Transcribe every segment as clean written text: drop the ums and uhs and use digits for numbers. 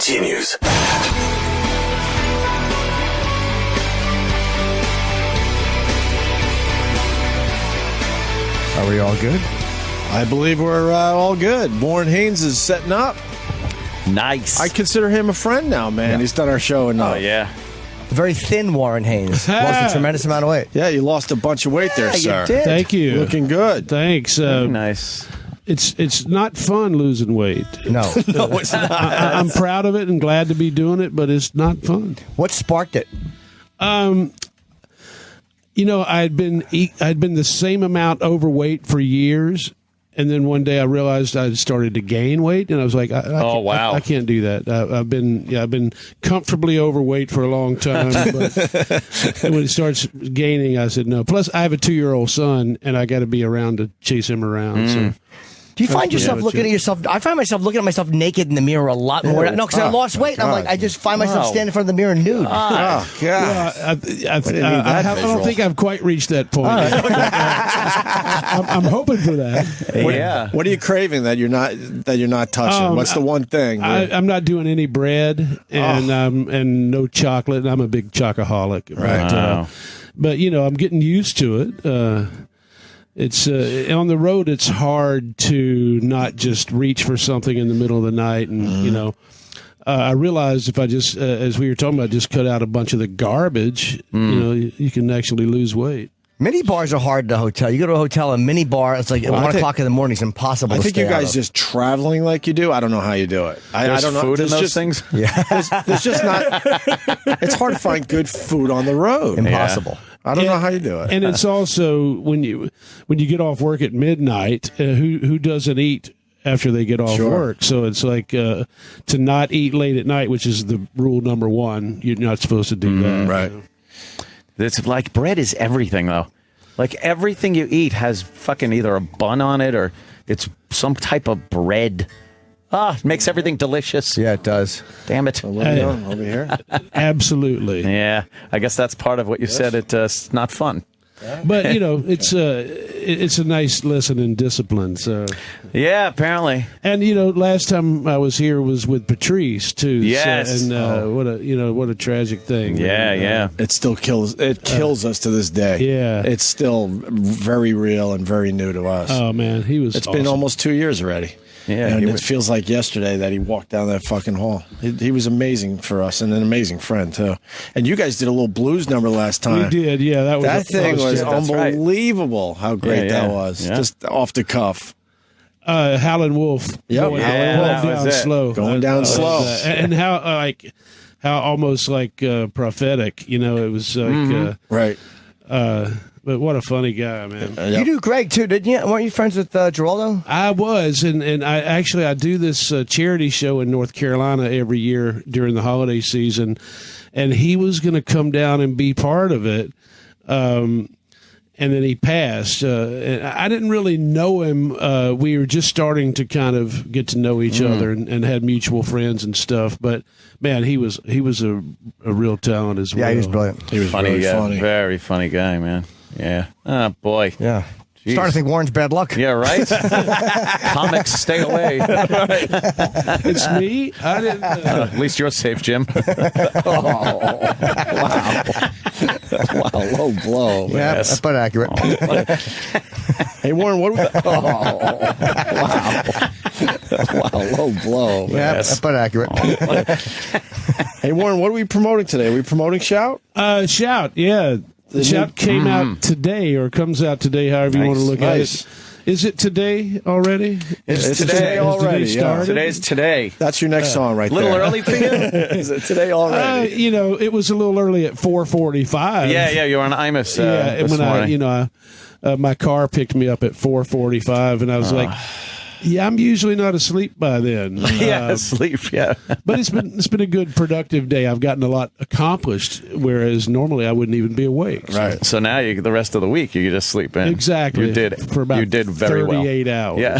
continues. Are we all good? I believe we're all good. Warren Haynes is setting up. Nice. I consider him a friend now, man. Yeah. He's done our show enough. Oh, yeah. Very thin Warren Haynes. Lost a tremendous amount of weight. Yeah, you lost a bunch of weight there, sir. You did. Thank you. Looking good. Thanks. Nice. It's not fun losing weight. No. No, it's not. I'm proud of it and glad to be doing it, but it's not fun. What sparked it? You know, I'd been the same amount overweight for years, and then one day I realized I'd started to gain weight, and I was like, I can't do that. I've been comfortably overweight for a long time, but when it starts gaining, I said no. Plus, I have a 2-year-old son, and I got to be around to chase him around. So. Do you find yourself looking at yourself? I find myself looking at myself naked in the mirror a lot more. No, because I lost weight. And I'm like, I just find myself standing in front of the mirror nude. Oh, God. Well, I don't think I've quite reached that point. I'm hoping for that. What are you craving that you're not touching? What's the one thing? I'm not doing any bread and no chocolate. I'm a big chocoholic. Right. But you know, I'm getting used to it. It's on the road. It's hard to not just reach for something in the middle of the night, and you know. I realized if I just, as we were talking about, just cut out a bunch of the garbage, you know, you can actually lose weight. Mini bars are hard at a hotel. You go to a hotel, a mini bar, it's like 1 o'clock in the morning. It's impossible to stay I think you guys out just traveling like you do. I don't know how you do it. I don't know. Food in those things? Yeah. There's just not. It's hard to find good food on the road. Impossible. I don't know how you do it. And it's also when you get off work at midnight, who doesn't eat after they get off work? So it's like to not eat late at night, which is the rule number one. You're not supposed to do that. Right. It's like bread is everything, though. Like everything you eat has fucking either a bun on it or it's some type of bread. It makes everything delicious. Yeah, it does. Damn it. Over here. Absolutely. Yeah, I guess that's part of what you said. It's not fun. But you know, it's a nice lesson in discipline. So yeah, apparently. And you know, last time I was here was with Patrice too. Yes. So, and what a tragic thing. Yeah. It still kills. It kills us to this day. Yeah. It's still very real and very new to us. Oh man, he was. It's been almost 2 years already. Yeah, and it feels like yesterday that he walked down that fucking hall. He was amazing for us and an amazing friend too. And you guys did a little blues number last time. We did, yeah. That thing was that's unbelievable. Right. How great that was, just off the cuff. Howlin' Wolf. Yep. Going down slow. Going down slow. And how almost like prophetic. You know, it was like right. But what a funny guy, man. You do Greg, too, didn't you? Weren't you friends with Geraldo? I was, and I do this charity show in North Carolina every year during the holiday season, and he was going to come down and be part of it, and then he passed. And I didn't really know him. We were just starting to kind of get to know each other and had mutual friends and stuff, but man, he was a real talent as well. Yeah, he was brilliant. He was funny, really funny. Very funny guy, man. Yeah. Oh, boy. Yeah. Jeez. Starting to think Warren's bad luck. Yeah, right? Comics, stay away. It's me? I didn't. At least you're safe, Jim. Wow, low blow. Yeah, that's about accurate. Hey, Warren, what? Wow, low blow. Yeah, that's about accurate. Hey, Warren, what are we promoting today? Are we promoting Shout? Shout, yeah. The Shout came out today, or comes out today, however you want to look at it. Is it today already? It's today already. Today's today. That's your next song right there. A little there. early for you? Is it today already? You know, it was a little early at 4:45. Yeah, you were on Imus and this morning. My car picked me up at 4:45, and I was like, yeah, I'm usually not asleep by then. Sleep, yeah. But it's been a good, productive day. I've gotten a lot accomplished, whereas normally I wouldn't even be awake. Right. So now the rest of the week you can just sleep in. Exactly. You did for about you did very 38 well. hours. Yeah.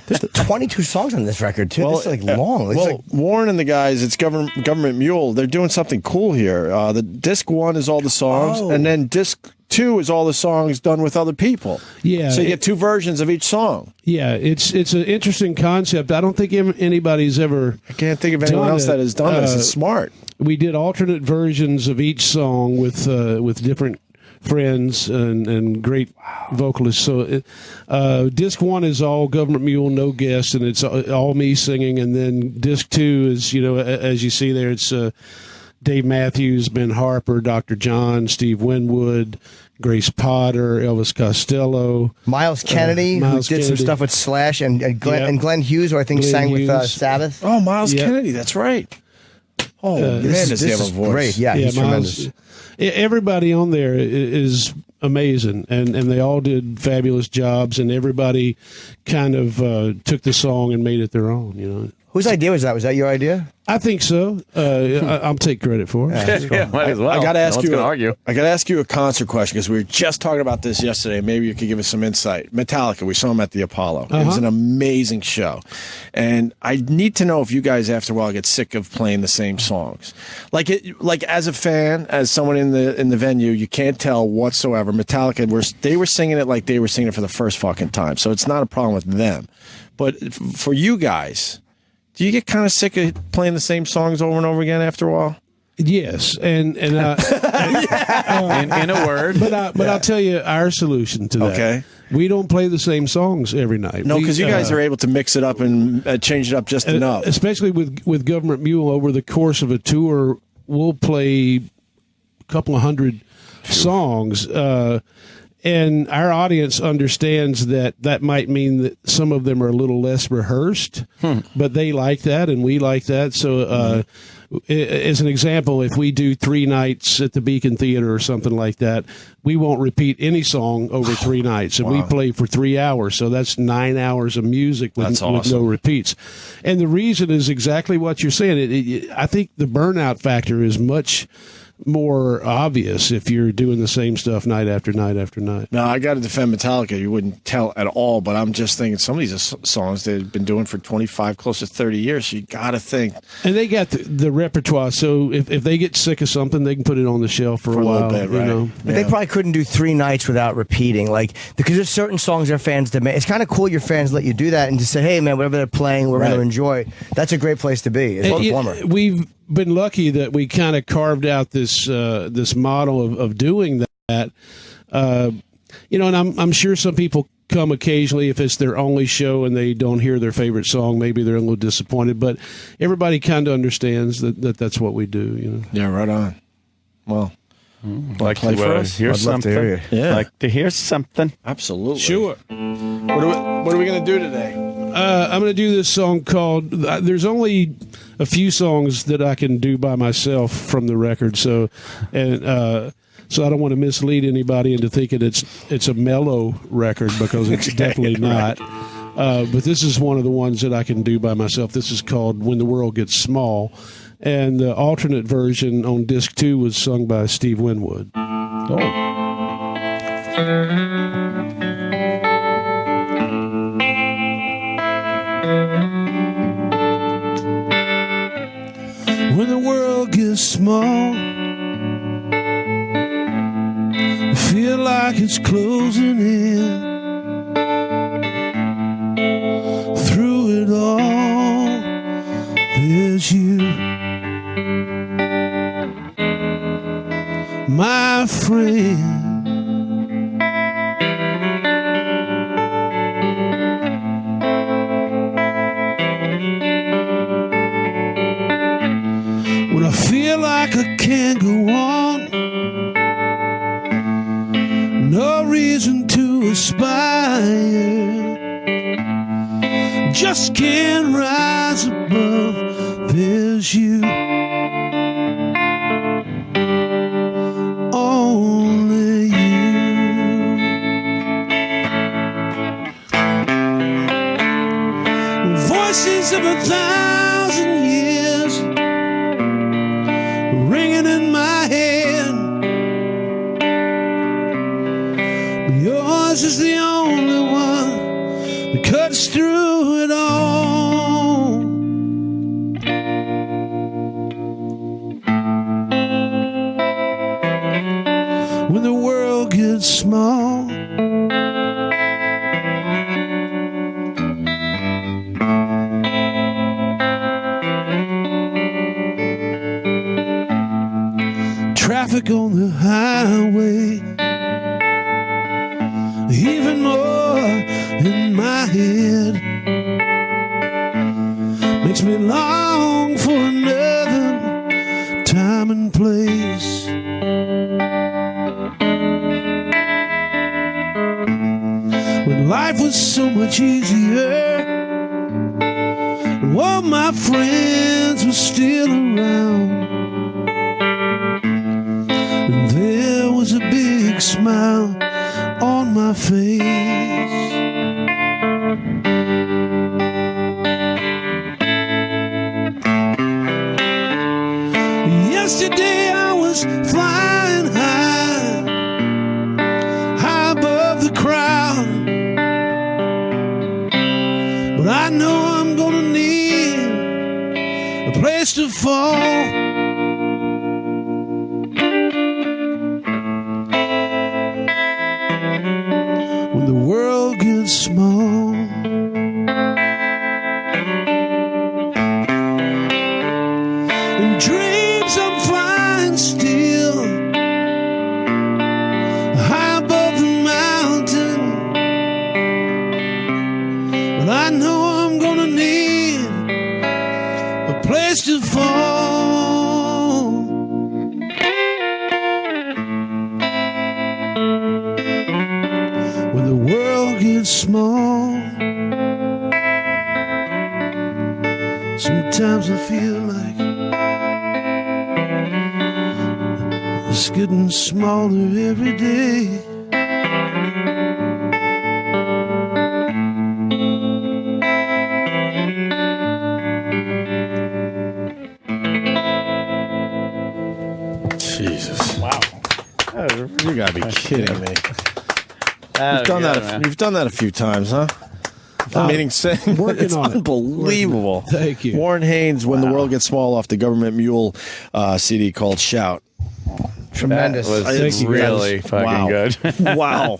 There's 22 songs on this record, too. This is long. It's Warren and the guys, it's Government Mule. They're doing something cool here. The disc 1 is all the songs, and then disc 2 is all the songs done with other people. Yeah. So you get 2 versions of each song. Yeah, it's an interesting concept. I don't think anybody's ever. I can't think of anyone else that has done this. It's smart. We did alternate versions of each song with different friends and great vocalists. So disc 1 is all Government Mule, no guest, and it's all me singing. And then disc 2 is, as you see there, it's Dave Matthews, Ben Harper, Dr. John, Steve Winwood, Grace Potter, Elvis Costello, Miles Kennedy, who did some stuff with Slash, and Glenn Hughes, who I think sang with Sabbath. Oh, Miles Kennedy, that's right. Oh, man, does he have a voice. Great. Yeah, he's tremendous. Everybody on there is amazing, and they all did fabulous jobs, and everybody kind of took the song and made it their own, Whose idea was that? Was that your idea? I think so. I'll take credit for it. Yeah, might as well. I got to ask you. Argue. I got to ask you a concert question because we were just talking about this yesterday. Maybe you could give us some insight. Metallica. We saw them at the Apollo. It was an amazing show, and I need to know if you guys, after a while, get sick of playing the same songs. Like as a fan, as someone in the venue, you can't tell whatsoever. Metallica, they were singing it like they were singing it for the first fucking time. So it's not a problem with them, but for you guys. Do you get kind of sick of playing the same songs over and over again after a while? Yes, and in a word, but I'll tell you our solution to that. Okay, we don't play the same songs every night. No, because you guys are able to mix it up and change it up just enough. Especially with Government Mule, over the course of a tour, we'll play a couple of hundred songs. And our audience understands that might mean that some of them are a little less rehearsed, but they like that and we like that. So, as an example, if we do 3 nights at the Beacon Theater or something like that, we won't repeat any song over 3 nights, and we play for 3 hours. So that's 9 hours of music with no repeats. And the reason is exactly what you're saying. I think the burnout factor is much more obvious if you're doing the same stuff night after night after night. Now, I got to defend Metallica. You wouldn't tell at all, but I'm just thinking some of these songs they've been doing for 25, close to 30 years. So you got to think. And they got the repertoire, so if they get sick of something, they can put it on the shelf for a while. Little bit, right? But they probably couldn't do 3 nights without repeating, because there's certain songs their fans demand. It's kind of cool your fans let you do that and just say, hey, man, whatever they're playing, we're going to enjoy. That's a great place to be as a performer. We've been lucky that we kind of carved out this model of doing that. And I'm sure some people come occasionally if it's their only show and they don't hear their favorite song. Maybe they're a little disappointed, but everybody kind of understands that's what we do. Yeah, right on. Well, like play to for us? hear I'd love to something. hear you. Yeah. Like to hear something. Absolutely. Sure. What are we going to do today? I'm going to do this song called. There's only a few songs that I can do by myself from the record, so I don't want to mislead anybody into thinking it's a mellow record because it's definitely not. But this is one of the ones that I can do by myself. This is called "When the World Gets Small," and the alternate version on disc 2 was sung by Steve Winwood. Oh. When the world gets small, I feel like it's closing in. Through it all, there's you, my friend. When I feel like I can't go on, no reason to aspire, just can't rise above, there's you, only you. Voices of 1,000 years ringing in my head, yours is the only one that cuts through it all. When the world gets traffic on the highway, even more in my head, makes me long for another time and place. When life was so much easier, and all my friends were still around, and there was a big smile on my face. Yesterday I was flying high, high above the crowd, but I know I'm gonna need a place to fall. When the world gets small, in dreams I'm flying still, high above the mountain, but I know I'm gonna need a place to fall. When the world gets small, sometimes I feel like it's getting smaller every day. Jesus. Wow. You gotta be kidding me. You've done that a few times, huh? Meaning saying working it's on it. unbelievable. Thank you. Warren Haynes, When the World Gets Small, off the Government Mule CD called Shout. Tremendous. That was Thank you, really guys. fucking Wow. good. Wow.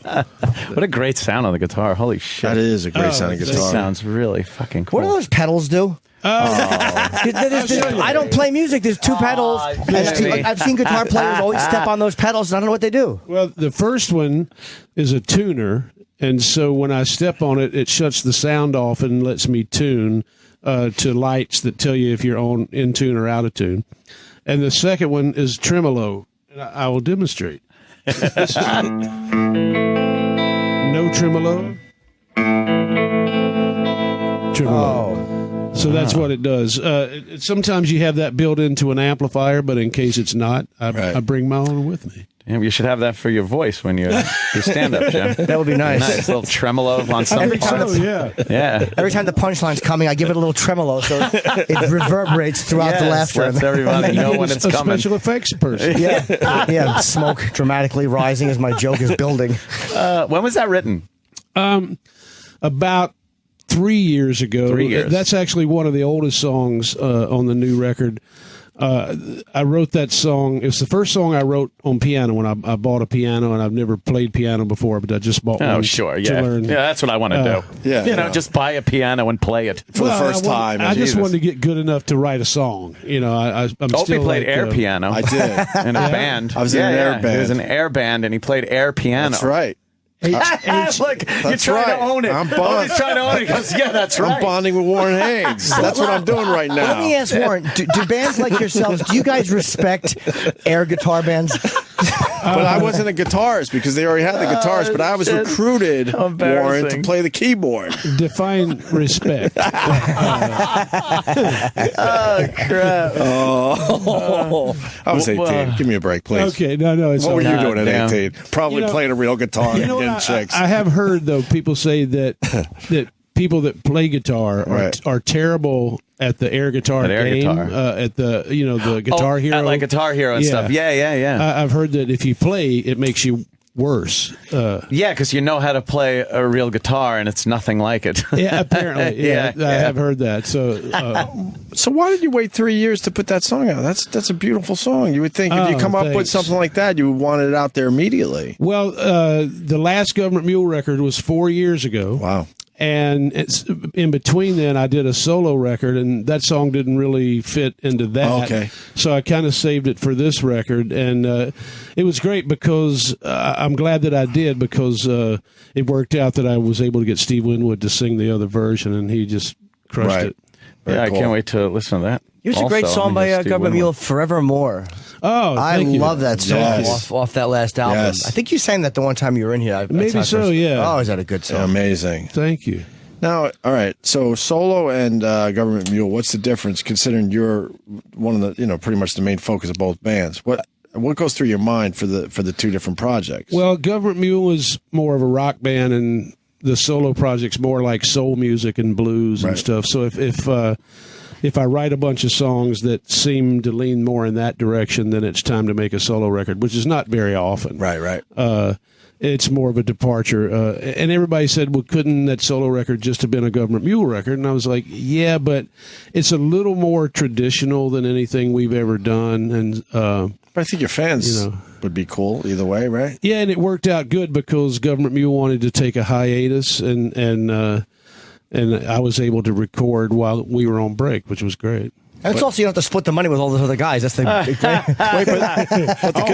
What a great sound on the guitar. Holy shit. That is a great sounding This guitar. sounds really fucking cool. What do those pedals do? I don't play music. There's two pedals. And I've seen guitar players always step on those pedals, and I don't know what they do. Well, the first one is a tuner, and so when I step on it, it shuts the sound off and lets me tune to lights that tell you if you're in tune or out of tune. And the second one is tremolo, and I will demonstrate. No tremolo. Tremolo. Oh. So that's what it does. Sometimes you have that built into an amplifier, but in case it's not, I bring my own with me. Damn, you should have that for your voice when you stand up, Jim. That would be nice. Nice little tremolo on some Every time parts. Yeah. Every time the punchline's coming, I give it a little tremolo so it reverberates throughout the laughter. Lets everybody know when it's a coming. special effects person. Yeah, smoke dramatically rising as my joke is building. When was that written? About 3 years ago. 3 years. That's actually one of the oldest songs on the new record. I wrote that song. It's the first song I wrote on piano when I bought a piano, and I've never played piano before, but I just bought one. Oh, sure, yeah. To learn. Yeah, that's what I want to do. Yeah. Just buy a piano and play it. For the first time. I just Jesus. wanted to get good enough to write a song. I'm Opie still played like, air piano. I did. In a band. I was in an air band. He was an air band, and he played air piano. That's right. Look, you're trying right. to own it. I'm Opie's trying to own it. He goes, yeah, that's right. I'm bonding with Warren Haynes. That's what I'm doing right now. Let me ask Warren, do bands like yourselves, do you guys respect air guitar bands? But I wasn't a guitarist because they already had the guitarist, but I was recruited, Warren, to play the keyboard. Define respect. Oh, crap. I was 18. Give me a break, please. Okay, no, it's What were okay. you doing at Damn. 18? Probably playing a real guitar and getting chicks. I have heard though people say that people that play guitar are terrible at the air guitar At air game, guitar. at the Guitar Hero, At like Guitar Hero and stuff. Yeah. I've heard that if you play, it makes you worse. Yeah, because you know how to play a real guitar, and it's nothing like it. Yeah, apparently. Yeah. I have heard that. So, So why did you wait 3 years to put that song out? That's a beautiful song. You would think if you come up with thanks. something like that, you would want it out there immediately. well, the last Government Mule record was 4 years ago. Wow. And it's in between then I did a solo record, and that song didn't really fit into that. Okay. So I kind of saved it for this record, and it was great because I'm glad that I did, because it worked out that I was able to get Steve Winwood to sing the other version, and he just crushed it. Very I cool. can't wait to listen to that. Here's a great song by Government Mule, Forevermore. Oh, I thank you. love that song Yes. off that last album. Yes. I think you sang that the one time you were in here. That's Maybe how I so, first- yeah. Oh, is that a good song? Amazing. Thank you. Now, all right. So solo and Government Mule. What's the difference? Considering you're one of the, pretty much the main focus of both bands. What goes through your mind for the two different projects? Well, Government Mule is more of a rock band, and the solo project's more like soul music and blues and stuff. So if I write a bunch of songs that seem to lean more in that direction, then it's time to make a solo record, which is not very often. Right. It's more of a departure. And everybody said, well, couldn't that solo record just have been a Government Mule record? And I was like, yeah, but it's a little more traditional than anything we've ever done. And But I think your fans would be cool either way, right? yeah, and it worked out good because Government Mule wanted to take a hiatus, and I was able to record while we were on break, which was great. And it's also you don't have to split the money with all those other guys. That's the big thing.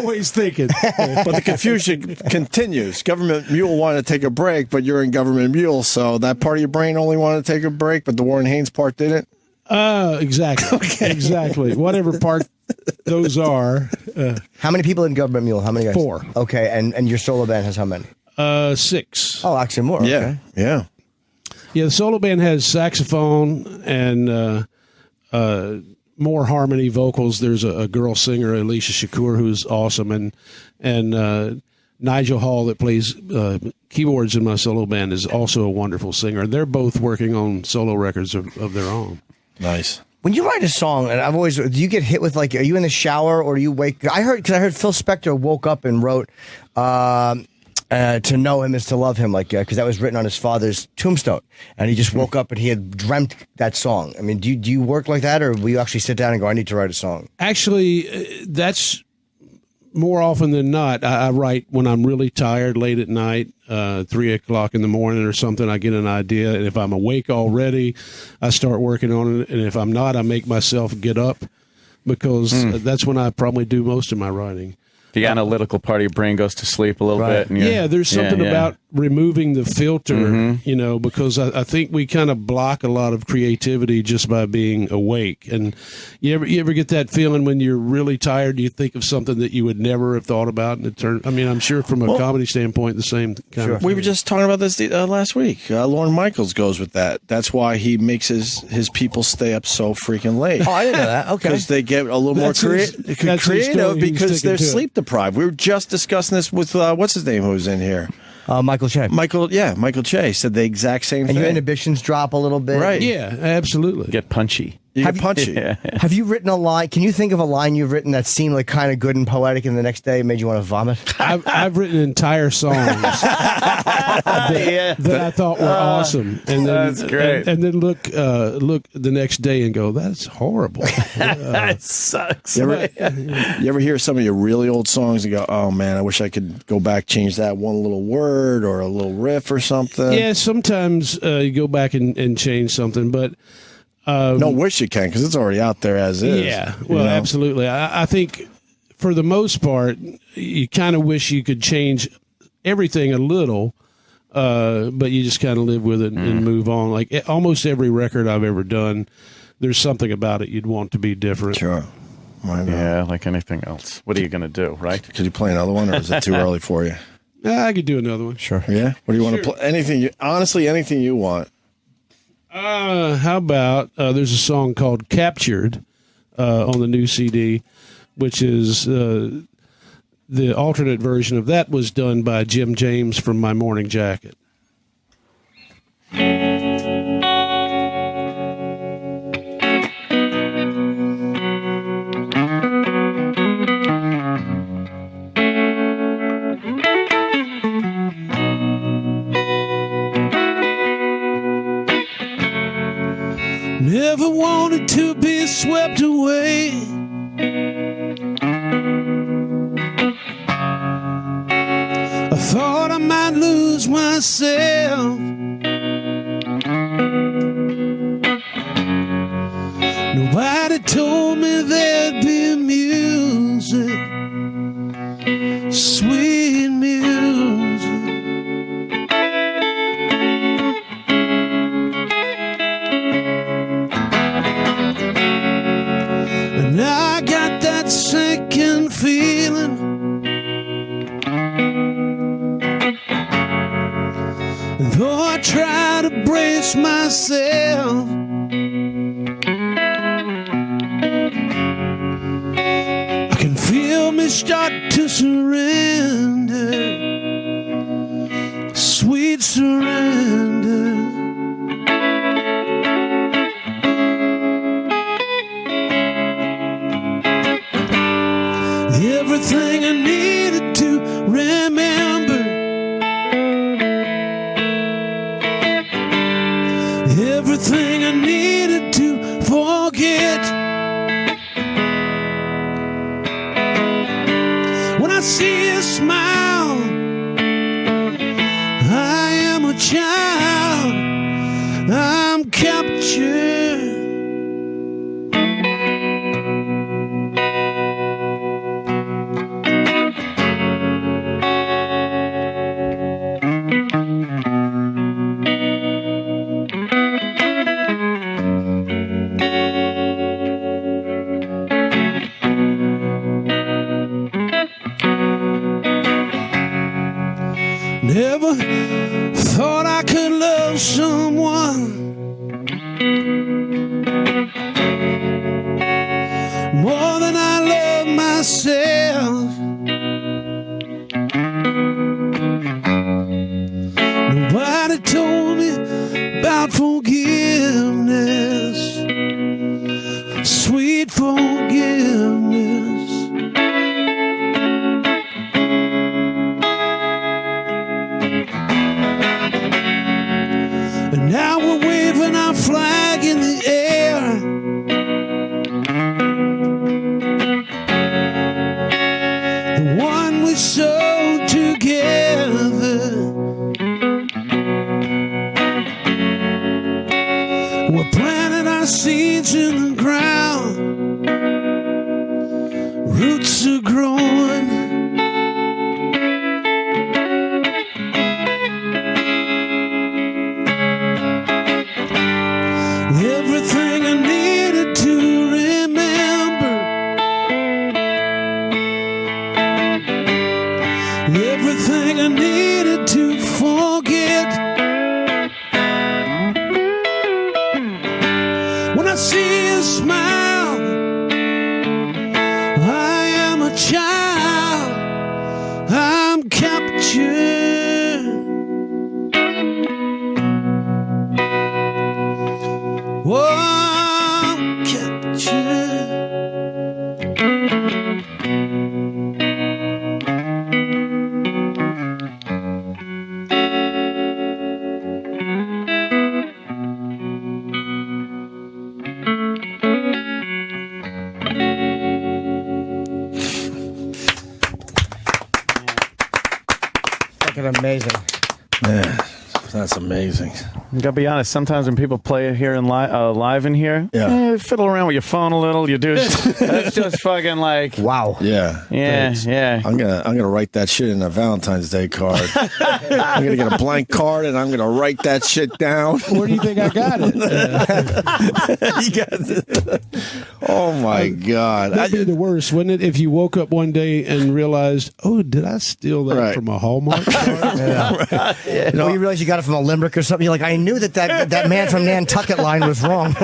Always thinking. But the confusion continues. Government Mule wanted to take a break, but you're in Government Mule, so that part of your brain only wanted to take a break, but the Warren Haynes part didn't? Exactly. Okay. Exactly. Whatever part those are. How many people in Government Mule? How many guys? 4. Okay, and your solo band has how many? 6. Oh, actually more. Okay. Yeah. Yeah, the solo band has saxophone and more harmony vocals. There's a girl singer, Alicia Shakur, who's awesome, and Nigel Hall, that plays keyboards in my solo band, is also a wonderful singer. They're both working on solo records of their own. Nice. When you write a song, and do you get hit with are you in the shower or do you wake? I heard Phil Spector woke up and wrote, to know him is to love him, because that was written on his father's tombstone, and he just woke up and he had dreamt that song. I mean, do you work like that, or will you actually sit down and go, I need to write a song? Actually, that's more often than not. I write when I'm really tired, late at night, 3 o'clock in the morning or something. I get an idea, and if I'm awake already, I start working on it, and if I'm not, I make myself get up, because that's when I probably do most of my writing. The analytical part of your brain goes to sleep a little bit. And yeah, there's something about removing the filter, because I think we kind of block a lot of creativity just by being awake. And you ever get that feeling when you're really tired, you think of something that you would never have thought about, and it turned. I mean, I'm sure from a comedy standpoint, the same kind of thing. We were just talking about this last week. Lorne Michaels goes with that. That's why he makes his people stay up so freaking late. Oh, I didn't know that. Okay. Because they get a little more creative because they're sleep deprived. We were just discussing this with, what's his name, who's in here? Michael Che. Michael Che said the exact same thing. And your inhibitions drop a little bit. Right. Yeah, absolutely. Get punchy. You get punchy. Have you written a line? Can you think of a line you've written that seemed like kind of good and poetic, and the next day it made you want to vomit? I've written entire songs that I thought were awesome, and then That's great. And then look the next day and go, that's horrible. That sucks. You ever hear some of your really old songs and go, oh man, I wish I could go back, change that one little word or a little riff or something? Yeah, sometimes you go back and change something, but no, wish you can, because it's already out there as is. yeah, well, absolutely. I think for the most part, you kind of wish you could change everything a little, but you just kind of live with it and move on. Like almost every record I've ever done, there's something about it you'd want to be different. Sure. Why not? Yeah, like anything else. What are you going to do, right? Could you play another one, or is it too early for you? I could do another one. Sure. Yeah? What do you want to play? Anything, honestly, anything you want. How about there's a song called Captured on the new CD, which is the alternate version of that was done by Jim James from My Morning Jacket. Never wanted to be swept away. I thought I might lose myself. ask myself, I can feel me start to surrender, sweet surrender. Everything I needed to remember, everything I needed to forget. When I see a smile, I am a child, I'm captured. Never thought I could love someone more than I love myself. Nobody told me about forgiveness, sweet forgiveness. And now we're waving our flag in the air. The one we sowed together. We're planting our seeds in the ground. Roots are growing. Everything I needed to remember, everything I needed to forget. When I see a smile, I am a child, I'm captured. Oh, captured. Fucking amazing. Man, that's amazing. I gotta be honest. Sometimes when people play it here in live in here, fiddle around with your phone a little. You do. That's just fucking like Wow. Yeah. yeah. I'm gonna write that shit in a Valentine's Day card. I'm gonna get a blank card and I'm gonna write that shit down. Where do you think I got it? You got it. Oh my God. That'd be the worst, wouldn't it? If you woke up one day and realized, oh, did I steal that from a Hallmark card? You know, you realize you got it from a Limerick or something. You're like, I knew that man from Nantucket line was wrong.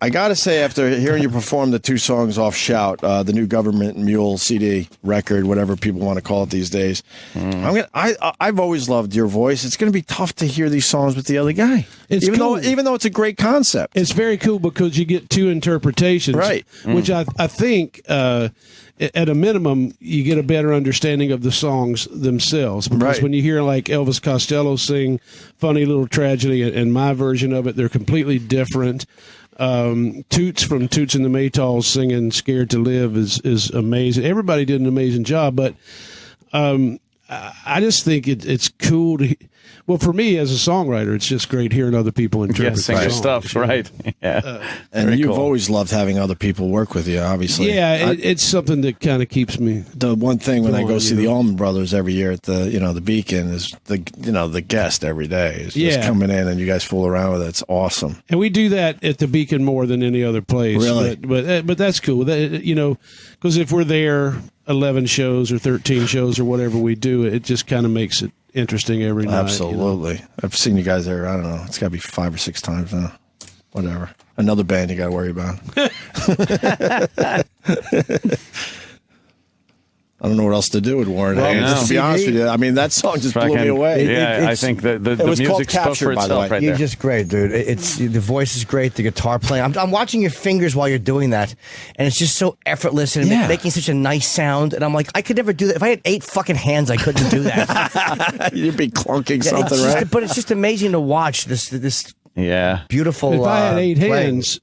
I gotta say, after hearing you perform the two songs off Shout, the new Government Mule CD record, whatever people want to call it these days, I've always loved your voice. It's gonna be tough to hear these songs with the other guy, even though it's a great concept. It's very cool because you get two interpretations, right? Which I think. At a minimum, you get a better understanding of the songs themselves. Because when you hear like Elvis Costello sing Funny Little Tragedy and my version of it, they're completely different. Toots from Toots and the Maytals singing Scared to Live is amazing. Everybody did an amazing job, but I just think it's cool to... Well, for me as a songwriter, it's just great hearing other people interpret sing your songs, stuff, right? Yeah, and you've always loved having other people work with you, obviously. Yeah, it's something that kind of keeps me. The one thing when I go see the Allman Brothers every year at the Beacon is the guest every day is just coming in and you guys fool around with it. It's awesome. And we do that at the Beacon more than any other place. Really, but that's cool. Because if we're there 11 shows or 13 shows or whatever we do, it just kind of makes it interesting every night. Absolutely. I've seen you guys there, I don't know, it's got to be 5 or 6 times now. Whatever. Another band you got to worry about. I don't know what else to do with Warren Haynes. To be honest with you, I mean, that song just blew me away. I think the music spoke for itself right there. You're just great, dude. The voice is great, the guitar playing. I'm watching your fingers while you're doing that, and it's just so effortless and making such a nice sound. And I'm like, I could never do that. If I had 8 fucking hands, I couldn't do that. You'd be clunking something, right? But it's just amazing to watch this beautiful. If I had 8 hands,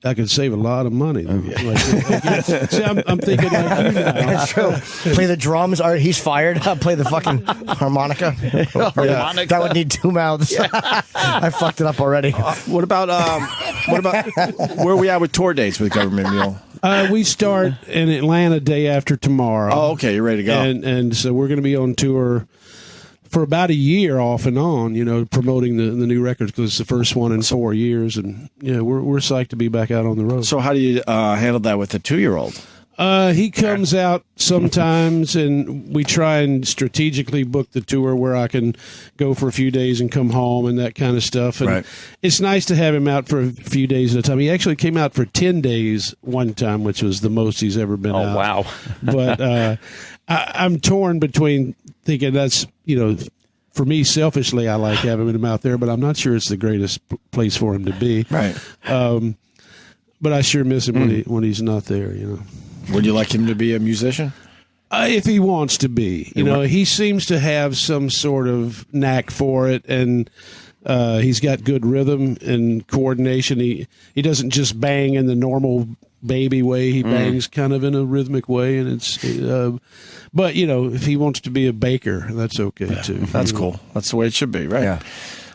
I could save a lot of money. See, I'm thinking like you now. That's true. Play the drums. He's fired. Play the fucking harmonica. Harmonica. That would need 2 mouths. I fucked it up already. What about where are we at with tour dates with Government Mule? We start in Atlanta day after tomorrow. Oh, okay. You're ready to go. And so we're going to be on tour for about a year off and on, promoting the new records because it's the first one in 4 years. And, we're psyched to be back out on the road. So how do you handle that with the 2-year-old? He comes out sometimes, and we try and strategically book the tour where I can go for a few days and come home and that kind of stuff. And it's nice to have him out for a few days at a time. He actually came out for 10 days one time, which was the most he's ever been out. Oh, wow. But I'm torn between thinking that's, for me, selfishly, I like having him out there, but I'm not sure it's the greatest place for him to be. Right. But I sure miss him when he's not there, Would you like him to be a musician? If he wants to be. He seems to have some sort of knack for it, and he's got good rhythm and coordination. He doesn't just bang in the normal baby way. He bangs kind of in a rhythmic way, and it's but if he wants to be a baker, that's okay too. That's cool. That's the way it should be, right? Yeah.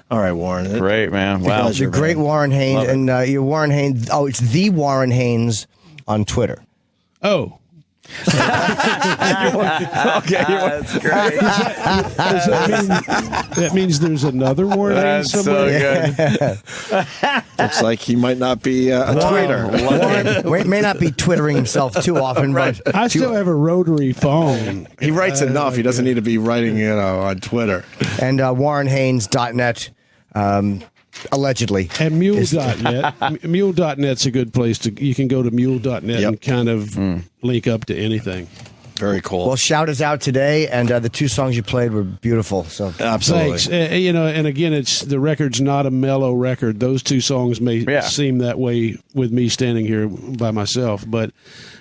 All right, Warren. Great, man. Wow. The great Warren Haynes, and you're Warren Haynes. Oh, it's the Warren Haynes on Twitter. Oh. That's great. That means there's another Warren Haynes somewhere? So good. Looks like he might not be a tweeter. Warren may not be twittering himself too often, but I still have a rotary phone. He writes enough. He doesn't need to be writing, on Twitter. And WarrenHaynes.net. Allegedly. And Mule.net. Mule.net's a good place you can go to Mule.net and kind of link up to anything. Very cool. Well, shout us out today, and the 2 songs you played were beautiful. So absolutely. Thanks. And again, the record's not a mellow record. Those 2 songs may seem that way with me standing here by myself, but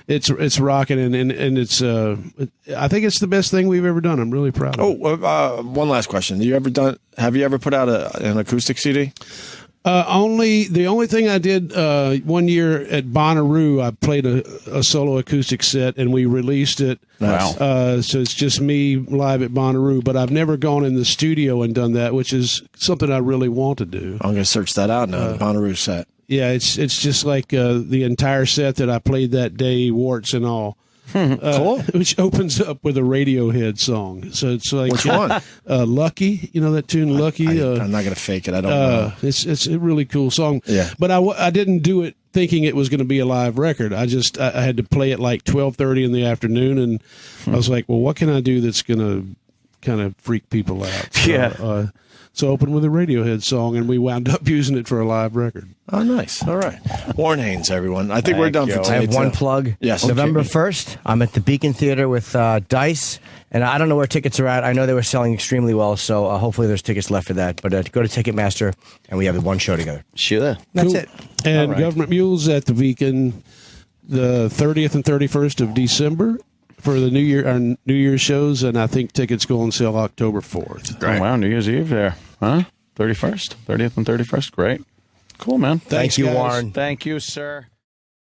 it's rocking, and it's I think it's the best thing we've ever done. I'm really proud of it. One last question. Have you ever put out an acoustic CD? The only thing I did one year at Bonnaroo, I played a solo acoustic set, and we released it. Wow. So it's just me live at Bonnaroo, but I've never gone in the studio and done that, which is something I really want to do. I'm going to search that out now, the Bonnaroo set. Yeah, it's just like the entire set that I played that day, warts and all. Cool. Which opens up with a Radiohead song. So it's like which one? Lucky. You know that tune, Lucky. I'm not going to fake it. I don't know. It's a really cool song. Yeah. But I didn't do it thinking it was going to be a live record. I had to play it like 12:30 in the afternoon, and I was like, well, what can I do that's going to kind of freak people out? So, so open with a Radiohead song, and we wound up using it for a live record. Oh, nice. All right. Warren Haynes, everyone. I think we're done for today. I have one plug. Yes. November 1st, I'm at the Beacon Theater with Dice, and I don't know where tickets are at. I know they were selling extremely well, so hopefully there's tickets left for that. But go to Ticketmaster, and we have one show together. Sure. That's Cool. it. And right. Government Mules at the Beacon the 30th and 31st of December for the our New Year's shows, and I think tickets go on sale October 4th. Oh, wow, New Year's Eve there. Huh? 31st? 30th and 31st? Great. Cool, man. Thank you, guys. Warren. Thank you, sir.